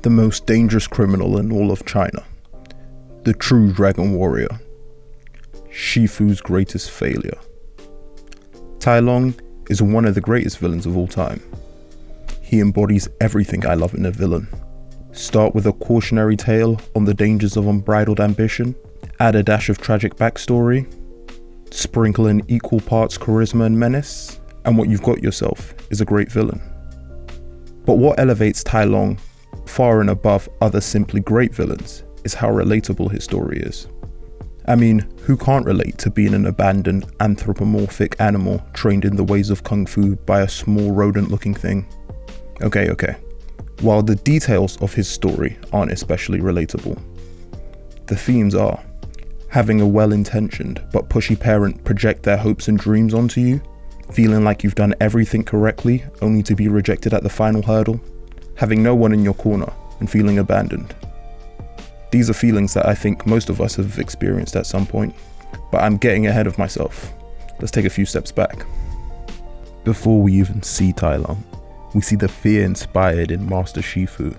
the most dangerous criminal in all of China, the true dragon warrior, Shifu's greatest failure. Tai Lung is one of the greatest villains of all time. He embodies everything I love in a villain. Start with a cautionary tale on the dangers of unbridled ambition, add a dash of tragic backstory, sprinkle in equal parts charisma and menace, and what you've got yourself is a great villain. But what elevates Tai Lung far and above other simply great villains is how relatable his story is. I mean, who can't relate to being an abandoned anthropomorphic animal trained in the ways of kung fu by a small rodent-looking thing? Okay. While the details of his story aren't especially relatable, the themes are: having a well-intentioned but pushy parent project their hopes and dreams onto you, feeling like you've done everything correctly only to be rejected at the final hurdle, having no one in your corner and feeling abandoned. These are feelings that I think most of us have experienced at some point, but I'm getting ahead of myself. Let's take a few steps back. Before we even see Tai Lung, we see the fear inspired in Master Shifu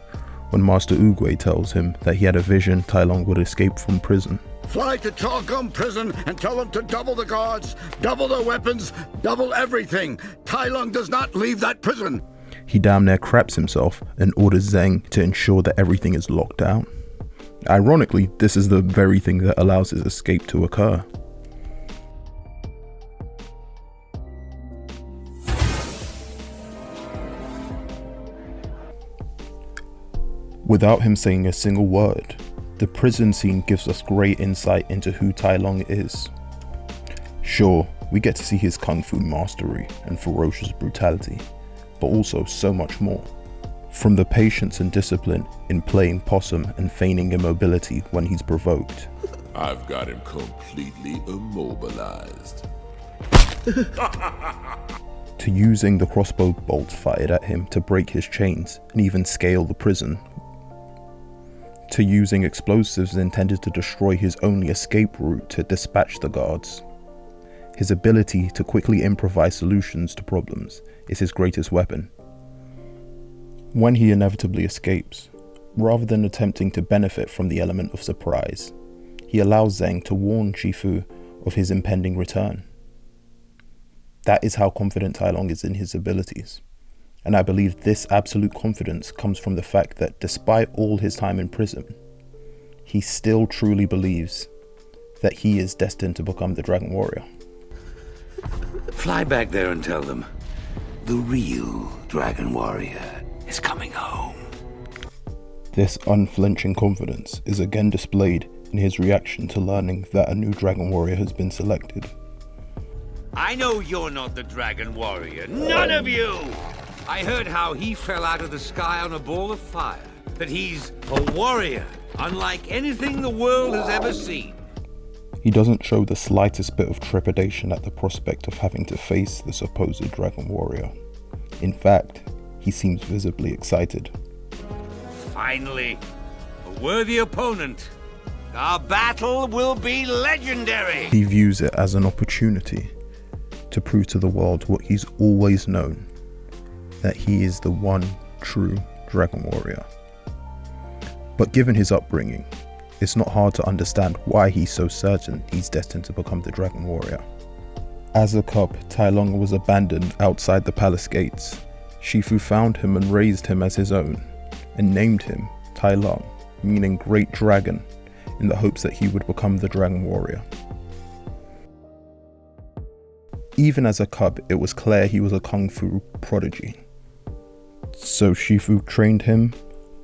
when Master Oogway tells him that he had a vision Tai Lung would escape from prison. Fly to Chalcom prison and tell them to double the guards, double their weapons, double everything. Tai Lung does not leave that prison. He damn near craps himself and orders Zheng to ensure that everything is locked down. Ironically, this is the very thing that allows his escape to occur. Without him saying a single word, the prison scene gives us great insight into who Tai Lung is. Sure, we get to see his kung fu mastery and ferocious brutality, but also so much more. From the patience and discipline in playing possum and feigning immobility when he's provoked. I've got him completely immobilized. To using the crossbow bolts fired at him to break his chains and even scale the prison. To using explosives intended to destroy his only escape route to dispatch the guards. His ability to quickly improvise solutions to problems is his greatest weapon. When he inevitably escapes, rather than attempting to benefit from the element of surprise, he allows Zheng to warn Shifu of his impending return. That is how confident Tai Lung is in his abilities, and I believe this absolute confidence comes from the fact that despite all his time in prison, he still truly believes that he is destined to become the Dragon Warrior. Fly back there and tell them the real Dragon Warrior is coming home. This unflinching confidence is again displayed in his reaction to learning that a new Dragon Warrior has been selected. I know you're not the Dragon Warrior. None of you! I heard how he fell out of the sky on a ball of fire. That he's a warrior, unlike anything the world has ever seen. He doesn't show the slightest bit of trepidation at the prospect of having to face the supposed Dragon Warrior. In fact, he seems visibly excited. Finally, a worthy opponent. Our battle will be legendary! He views it as an opportunity to prove to the world what he's always known, that he is the one true Dragon Warrior. But given his upbringing, it's not hard to understand why he's so certain he's destined to become the Dragon Warrior. As a cub, Tai Lung was abandoned outside the palace gates. Shifu found him and raised him as his own, and named him Tai Lung, meaning Great Dragon, in the hopes that he would become the Dragon Warrior. Even as a cub, it was clear he was a kung fu prodigy. So Shifu trained him,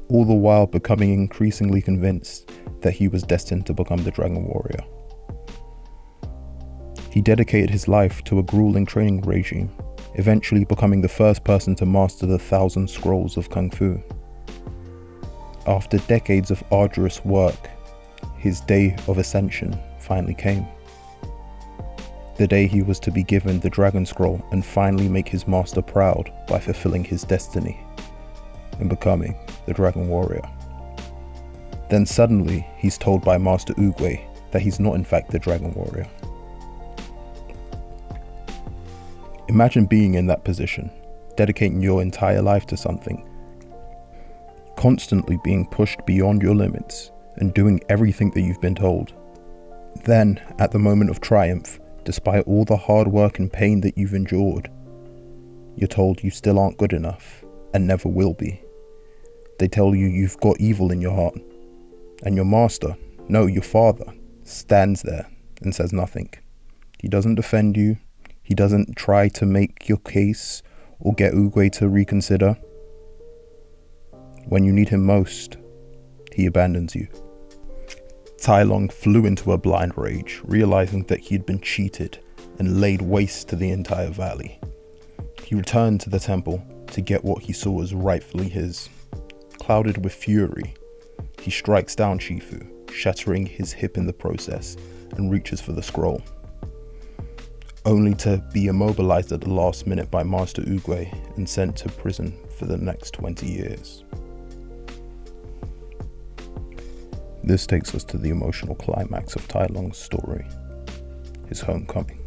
all the while becoming increasingly convinced that he was destined to become the Dragon Warrior. He dedicated his life to a grueling training regime, eventually becoming the first person to master the 1,000 scrolls of Kung Fu. After decades of arduous work, his day of ascension finally came. The day he was to be given the Dragon Scroll and finally make his master proud by fulfilling his destiny and becoming the Dragon Warrior. Then suddenly, he's told by Master Oogway that he's not in fact the Dragon Warrior. Imagine being in that position, dedicating your entire life to something, constantly being pushed beyond your limits and doing everything that you've been told. Then, at the moment of triumph, despite all the hard work and pain that you've endured, you're told you still aren't good enough and never will be. They tell you you've got evil in your heart, and your master, no, your father, stands there and says nothing. He doesn't defend you, he doesn't try to make your case or get Oogway to reconsider. When you need him most, he abandons you. Tai Lung flew into a blind rage, realizing that he had been cheated and laid waste to the entire valley. He returned to the temple to get what he saw as rightfully his. Clouded with fury, he strikes down Shifu, shattering his hip in the process, and reaches for the scroll, only to be immobilized at the last minute by Master Oogway and sent to prison for the next 20 years. This takes us to the emotional climax of Tai Lung's story, his homecoming.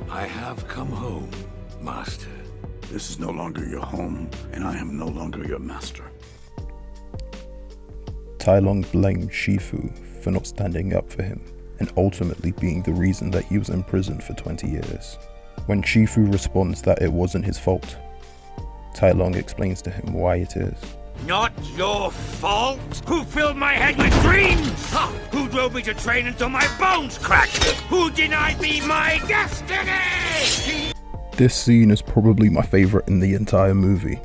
I have come home, Master. This is no longer your home, and I am no longer your master. Tai Lung blamed Shifu for not standing up for him and ultimately being the reason that he was imprisoned for 20 years. When Shifu responds that it wasn't his fault, Tai Lung explains to him why it is. Not your fault? Who filled my head with dreams? Who drove me to train until my bones cracked? Who denied me my destiny? This scene is probably my favorite in the entire movie,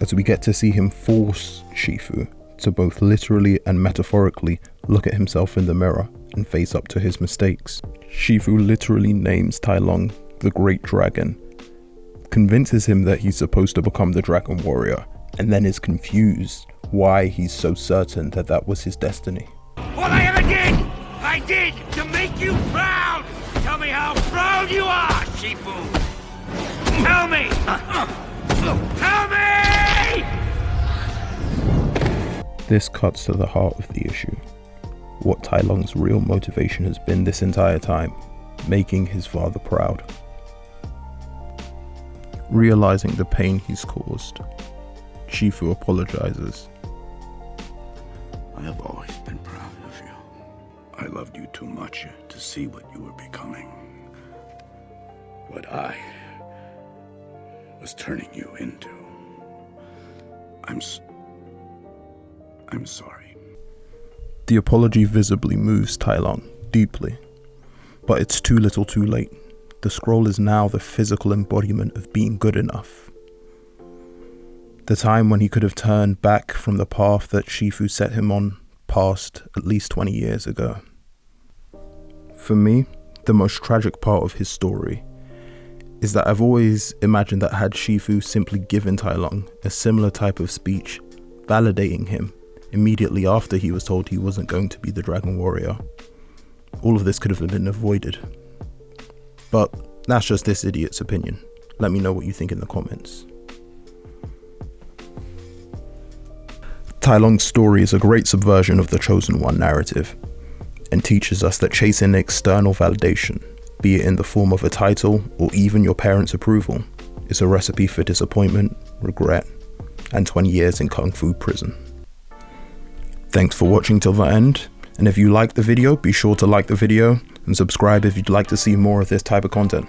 as we get to see him force Shifu to both literally and metaphorically look at himself in the mirror and face up to his mistakes. Shifu literally names Tai Lung the Great Dragon, convinces him that he's supposed to become the Dragon Warrior, and then is confused why he's so certain that that was his destiny. What I ever did, I did to make you proud! Tell me how proud you are, Shifu! Tell me! Tell me! This cuts to the heart of the issue. What Tai Lung's real motivation has been this entire time, making his father proud. Realizing the pain he's caused, Shifu apologizes. I have always been proud of you. I loved you too much to see what you were becoming. What I was turning you into. I'm sorry. The apology visibly moves Tai Lung deeply, but it's too little too late. The scroll is now the physical embodiment of being good enough. The time when he could have turned back from the path that Shifu set him on passed at least 20 years ago. For me, the most tragic part of his story is that I've always imagined that had Shifu simply given Tai Lung a similar type of speech, validating him immediately after he was told he wasn't going to be the Dragon Warrior, all of this could have been avoided. But that's just this idiot's opinion. Let me know what you think in the comments. Tai Lung's story is a great subversion of the Chosen One narrative, and teaches us that chasing external validation, be it in the form of a title or even your parents' approval, is a recipe for disappointment, regret, and 20 years in Kung Fu prison. Thanks for watching till the end, and if you liked the video, be sure to like the video and subscribe if you'd like to see more of this type of content.